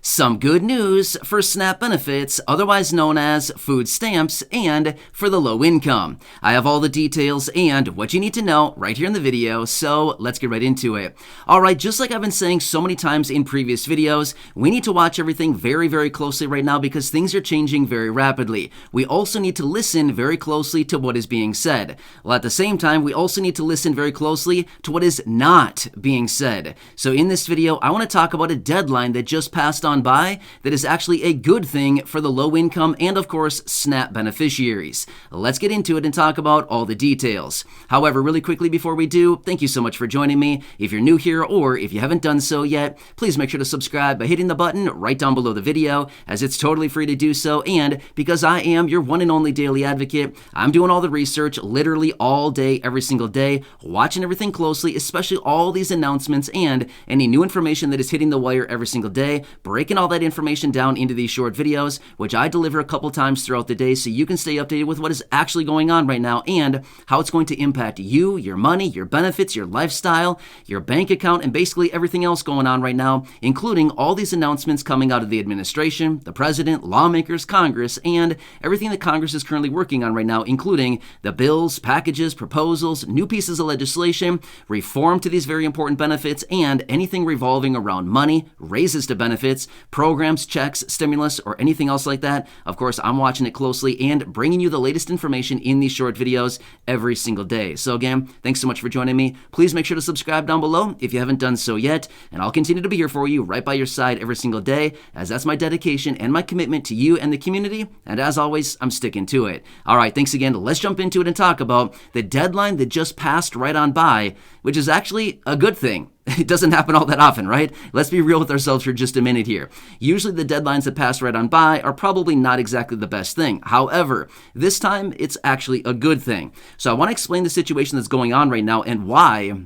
Some good news for SNAP benefits, otherwise known as food stamps, and for the low income. I have all the details and what you need to know right here in the video, so let's get right into it. Alright, just like I've been saying so many times in previous videos, we need to watch everything very, very closely right now because things are changing very rapidly. We also need to listen very closely to what is being said. Well, at the same time, we also need to listen very closely to what is not being said. So in this video, I want to talk about a deadline that just passed on by that is actually a good thing for the low income and of course SNAP beneficiaries. Let's get into it and talk about all the details. However, really quickly before we do, thank you so much for joining me. If you're new here or if you haven't done so yet, please make sure to subscribe by hitting the button right down below the video, as it's totally free to do so. And because I am your one and only daily advocate, I'm doing all the research literally all day, every single day, watching everything closely, especially all these announcements and any new information that is hitting the wire every single day, breaking all that information down into these short videos, which I deliver a couple times throughout the day so you can stay updated with what is actually going on right now and how it's going to impact you, your money, your benefits, your lifestyle, your bank account, and basically everything else going on right now, including all these announcements coming out of the administration, the president, lawmakers, Congress, and everything that Congress is currently working on right now, including the bills, packages, proposals, new pieces of legislation, reform to these very important benefits, and anything revolving around money, raises to benefits, programs, checks, stimulus, or anything else like that. Of course, I'm watching it closely and bringing you the latest information in these short videos every single day. So again, thanks so much for joining me. Please make sure to subscribe down below if you haven't done so yet, and I'll continue to be here for you right by your side every single day, as that's my dedication and my commitment to you and the community, and as always, I'm sticking to it. Alright, thanks again. Let's jump into it and talk about the deadline that just passed right on by, which is actually a good thing. It doesn't happen all that often, right? Let's be real with ourselves for just a minute here. Usually the deadlines that pass right on by are probably not exactly the best thing. However, this time it's actually a good thing. So I want to explain the situation that's going on right now and why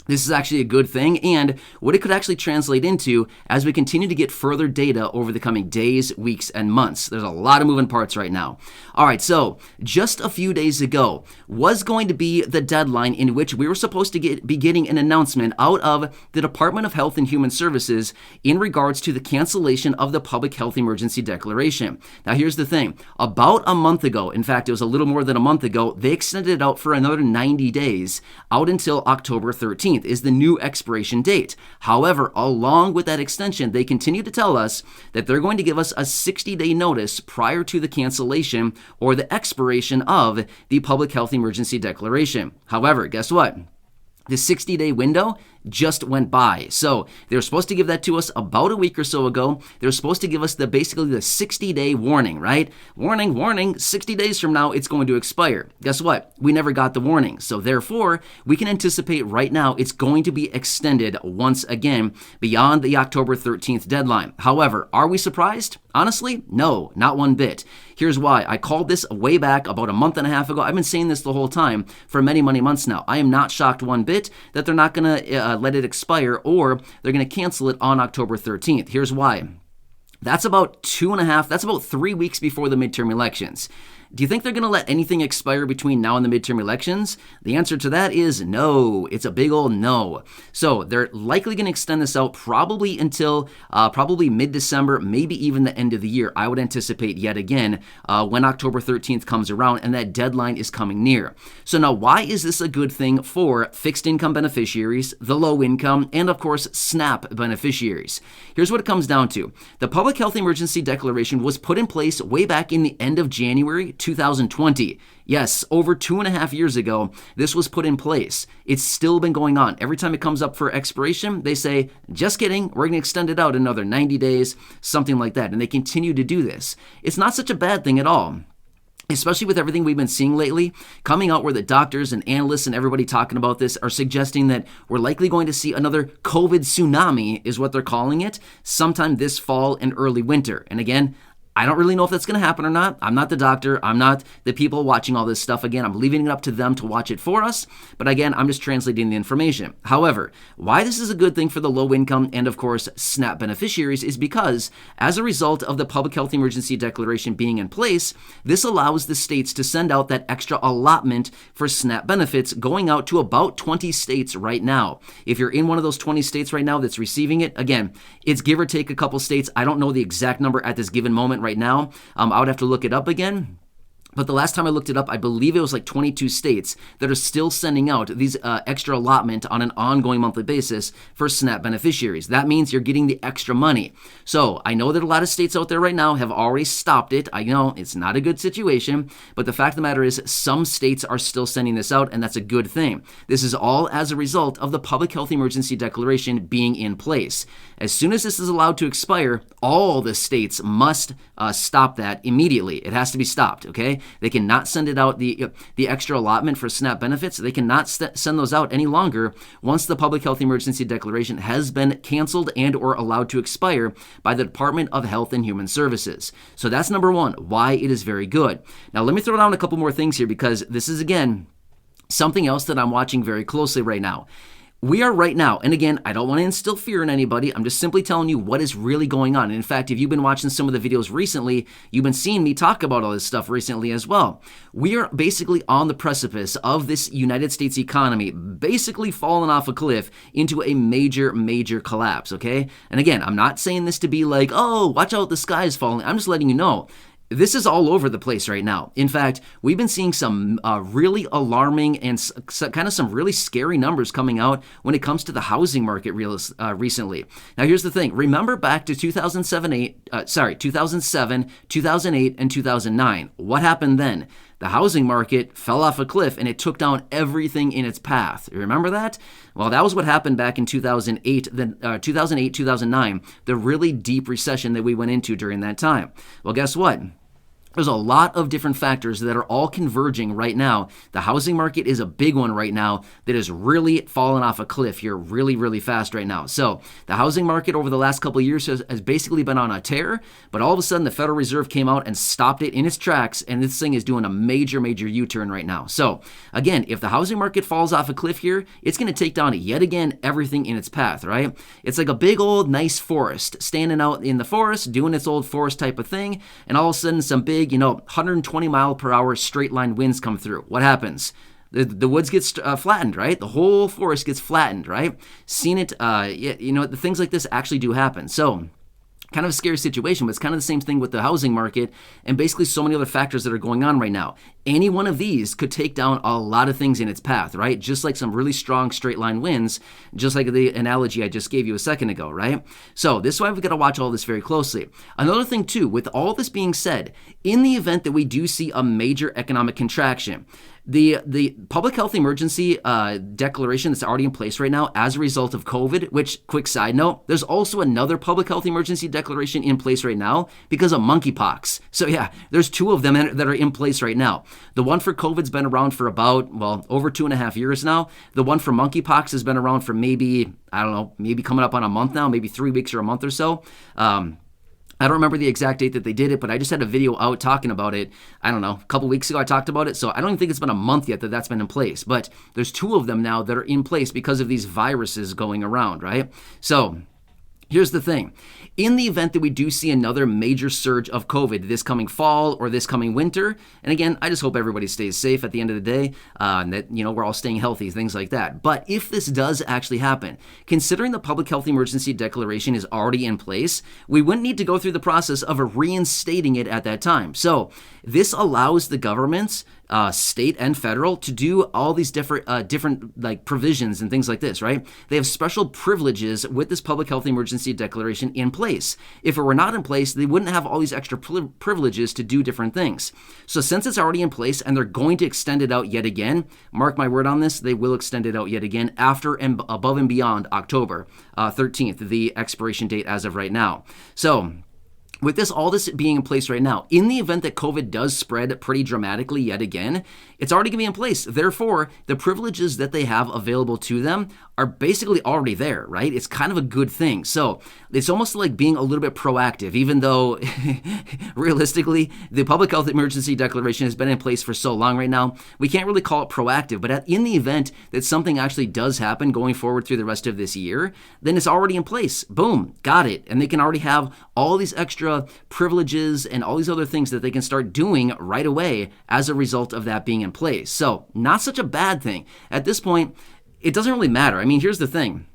this is actually a good thing and what it could actually translate into as we continue to get further data over the coming days, weeks, and months. There's a lot of moving parts right now. All right, so just a few days ago was going to be the deadline in which we were supposed to be getting an announcement out of the Department of Health and Human Services in regards to the cancellation of the Public Health Emergency Declaration. Now, here's the thing. About a month ago, in fact, it was a little more than a month ago, they extended it out for another 90 days, out until October 13th. Is the new expiration date. However, along with that extension, they continue to tell us that they're going to give us a 60-day notice prior to the cancellation or the expiration of the Public Health Emergency Declaration. However, guess what? The 60-day window just went by. So they were supposed to give that to us about a week or so ago. They were supposed to give us basically the 60-day warning, right? Warning, 60 days from now, it's going to expire. Guess what? We never got the warning. So therefore, we can anticipate right now it's going to be extended once again beyond the October 13th deadline. However, are we surprised? Honestly, no, not one bit. Here's why. I called this way back about a month and a half ago. I've been saying this the whole time for many, many months now. I am not shocked one bit that they're not going to let it expire or they're going to cancel it on October 13th. Here's why. That's about 3 weeks before the midterm elections. Do you think they're going to let anything expire between now and the midterm elections? The answer to that is no. It's a big old no. So they're likely going to extend this out probably until probably mid-December, maybe even the end of the year. I would anticipate yet again when October 13th comes around and that deadline is coming near. So now why is this a good thing for fixed income beneficiaries, the low income, and of course SNAP beneficiaries? Here's what it comes down to. The Public Health Emergency Declaration was put in place way back in the end of January 2020. Yes, over 2.5 years ago, this was put in place. It's still been going on. Every time it comes up for expiration, they say, just kidding, we're going to extend it out another 90 days, something like that. And they continue to do this. It's not such a bad thing at all. Especially with everything we've been seeing lately, coming out where the doctors and analysts and everybody talking about this are suggesting that we're likely going to see another COVID tsunami, is what they're calling it, sometime this fall and early winter. And again, I don't really know if that's going to happen or not. I'm not the doctor. I'm not the people watching all this stuff. Again, I'm leaving it up to them to watch it for us. But again, I'm just translating the information. However, why this is a good thing for the low income and, of course, SNAP beneficiaries is because as a result of the public health emergency declaration being in place, this allows the states to send out that extra allotment for SNAP benefits going out to about 20 states right now. If you're in one of those 20 states right now that's receiving it, again, it's give or take a couple states. I don't know the exact number at this given moment right now. I would have to look it up again. But the last time I looked it up, I believe it was like 22 states that are still sending out these extra allotment on an ongoing monthly basis for SNAP beneficiaries. That means you're getting the extra money. So I know that a lot of states out there right now have already stopped it. I know it's not a good situation, but the fact of the matter is some states are still sending this out, and that's a good thing. This is all as a result of the public health emergency declaration being in place. As soon as this is allowed to expire, all the states must stop that immediately. It has to be stopped, okay? They cannot send it out, the extra allotment for SNAP benefits. They cannot send those out any longer once the public health emergency declaration has been canceled and or allowed to expire by the Department of Health and Human Services. So that's number one, why it is very good. Now, let me throw down a couple more things here because this is, again, something else that I'm watching very closely right now. We are right now, and again, I don't want to instill fear in anybody. I'm just simply telling you what is really going on. And in fact, if you've been watching some of the videos recently, you've been seeing me talk about all this stuff recently as well. We are basically on the precipice of this United States economy basically falling off a cliff into a major, major collapse, okay? And again, I'm not saying this to be like, oh, watch out, the sky is falling. I'm just letting you know. This is all over the place right now. In fact, we've been seeing some really alarming and kind of some really scary numbers coming out when it comes to the housing market recently. Now, here's the thing. Remember back to 2007, 2008, and 2009. What happened then? The housing market fell off a cliff and it took down everything in its path. You remember that? Well, that was what happened back in 2008, 2009, the really deep recession that we went into during that time. Well, guess what? There's a lot of different factors that are all converging right now. The housing market is a big one right now that is really falling off a cliff here really, really fast right now. So the housing market over the last couple of years has basically been on a tear, but all of a sudden the Federal Reserve came out and stopped it in its tracks, and this thing is doing a major, major U-turn right now. So again, if the housing market falls off a cliff here, it's going to take down yet again everything in its path, right? It's like a big old nice forest standing out in the forest, doing its old forest type of thing, and all of a sudden some big 120 mile per hour straight line winds come through. What happens? The woods gets flattened, right? The whole forest gets flattened, right? Seen it, the things like this actually do happen. So kind of a scary situation, but it's kind of the same thing with the housing market and basically so many other factors that are going on right now. Any one of these could take down a lot of things in its path, right? Just like some really strong straight line winds, just like the analogy I just gave you a second ago, right? So this is why we've got to watch all this very closely. Another thing too, with all this being said, in the event that we do see a major economic contraction, the public health emergency declaration that's already in place right now as a result of COVID, which, quick side note, there's also another public health emergency declaration in place right now because of monkeypox. So yeah, there's two of them that are in place right now. The one for COVID's been around for about, over 2.5 years now. The one for monkeypox has been around for maybe coming up on a month now, maybe 3 weeks or a month or so. I don't remember the exact date that they did it, but I just had a video out talking about it. I don't know, a couple weeks ago I talked about it, so I don't even think it's been a month yet that that's been in place. But there's two of them now that are in place because of these viruses going around, right? So here's the thing. In the event that we do see another major surge of COVID this coming fall or this coming winter, and again, I just hope everybody stays safe at the end of the day, and that, we're all staying healthy, things like that. But if this does actually happen, considering the public health emergency declaration is already in place, we wouldn't need to go through the process of reinstating it at that time. So this allows the governments, state and federal, to do all these different like provisions and things like this, right? They have special privileges with this public health emergency declaration in place. If it were not in place, they wouldn't have all these extra privileges to do different things. So since it's already in place and they're going to extend it out yet again, mark my word on this, they will extend it out yet again after and above and beyond October 13th, the expiration date as of right now. So with all this being in place right now, in the event that COVID does spread pretty dramatically yet again, It's already going to be in place. Therefore, the privileges that they have available to them are basically already there, right? It's kind of a good thing. So it's almost like being a little bit proactive, even though realistically, the public health emergency declaration has been in place for so long right now, we can't really call it proactive. But in the event that something actually does happen going forward through the rest of this year, then it's already in place. Boom, got it. And they can already have all these extra privileges and all these other things that they can start doing right away as a result of that being in place. So not such a bad thing. At this point, it doesn't really matter. I mean, here's the thing.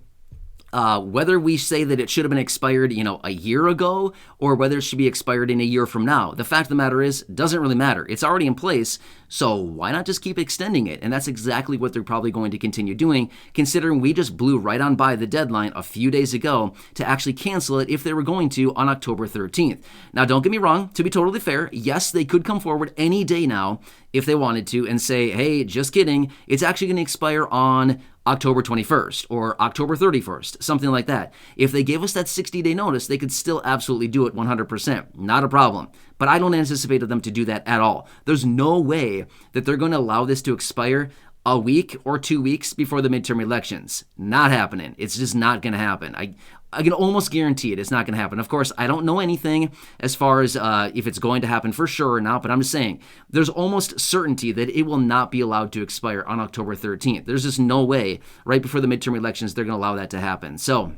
Whether we say that it should have been expired, a year ago, or whether it should be expired in a year from now, the fact of the matter is, it doesn't really matter. It's already in place, so why not just keep extending it? And that's exactly what they're probably going to continue doing, considering we just blew right on by the deadline a few days ago to actually cancel it if they were going to on October 13th. Now, don't get me wrong, to be totally fair, yes, they could come forward any day now if they wanted to and say, hey, just kidding, it's actually going to expire on October 21st or October 31st, something like that. If they gave us that 60-day notice, they could still absolutely do it 100%. Not a problem. But I don't anticipate them to do that at all. There's no way that they're going to allow this to expire a week or 2 weeks before the midterm elections. Not happening. It's just not going to happen. I can almost guarantee it. It's not going to happen. Of course, I don't know anything as far as if it's going to happen for sure or not, but I'm just saying there's almost certainty that it will not be allowed to expire on October 13th. There's just no way right before the midterm elections they're going to allow that to happen. So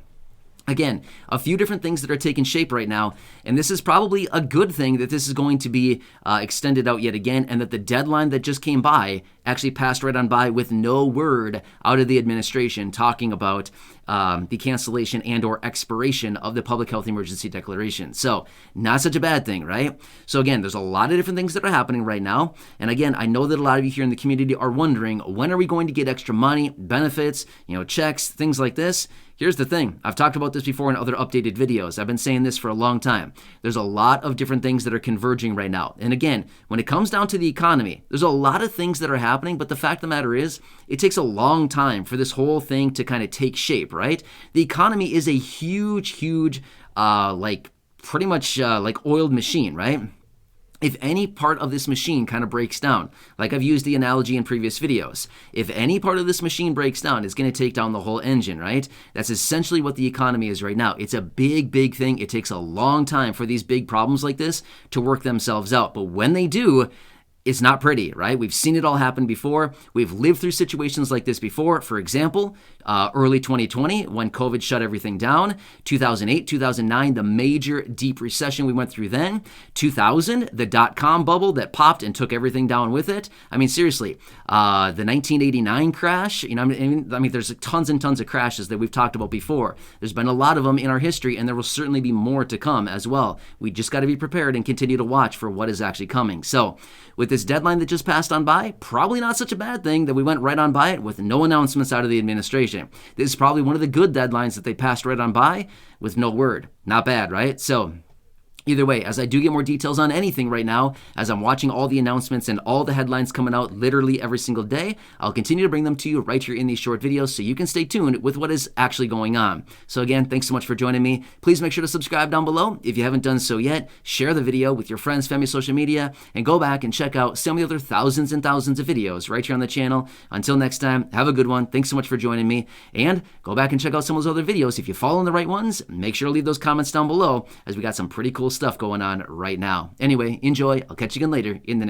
again, a few different things that are taking shape right now, and this is probably a good thing that this is going to be extended out yet again, and that the deadline that just came by actually passed right on by with no word out of the administration talking about the cancellation and or expiration of the public health emergency declaration. So not such a bad thing, right? So again, there's a lot of different things that are happening right now. And again, I know that a lot of you here in the community are wondering, when are we going to get extra money, benefits, checks, things like this? Here's the thing. I've talked about this before in other updated videos. I've been saying this for a long time. There's a lot of different things that are converging right now. And again, when it comes down to the economy, there's a lot of things that are happening, but the fact of the matter is, it takes a long time for this whole thing to kind of take shape, right? The economy is a huge, pretty much like oiled machine, right? If any part of this machine kind of breaks down, like I've used the analogy in previous videos, if any part of this machine breaks down, it's going to take down the whole engine, right? That's essentially what the economy is right now. It's a big, big thing. It takes a long time for these big problems like this to work themselves out. But when they do, it's not pretty, right? We've seen it all happen before. We've lived through situations like this before. For example, early 2020, when COVID shut everything down. 2008, 2009, the major deep recession we went through then. 2000, the dot-com bubble that popped and took everything down with it. I mean, seriously, the 1989 crash, there's tons and tons of crashes that we've talked about before. There's been a lot of them in our history, and there will certainly be more to come as well. We just got to be prepared and continue to watch for what is actually coming. So with this deadline that just passed on by, probably not such a bad thing that we went right on by it with no announcements out of the administration. This is probably one of the good deadlines that they passed right on by with no word. Not bad, right? So either way, as I do get more details on anything right now, as I'm watching all the announcements and all the headlines coming out literally every single day, I'll continue to bring them to you right here in these short videos so you can stay tuned with what is actually going on. So again, thanks so much for joining me. Please make sure to subscribe down below if you haven't done so yet. Share the video with your friends, family, social media, and go back and check out some of the other thousands and thousands of videos right here on the channel. Until next time, have a good one. Thanks so much for joining me. And go back and check out some of those other videos. If you follow the right ones, make sure to leave those comments down below as we got some pretty cool stuff going on right now. Anyway, enjoy. I'll catch you again later in the next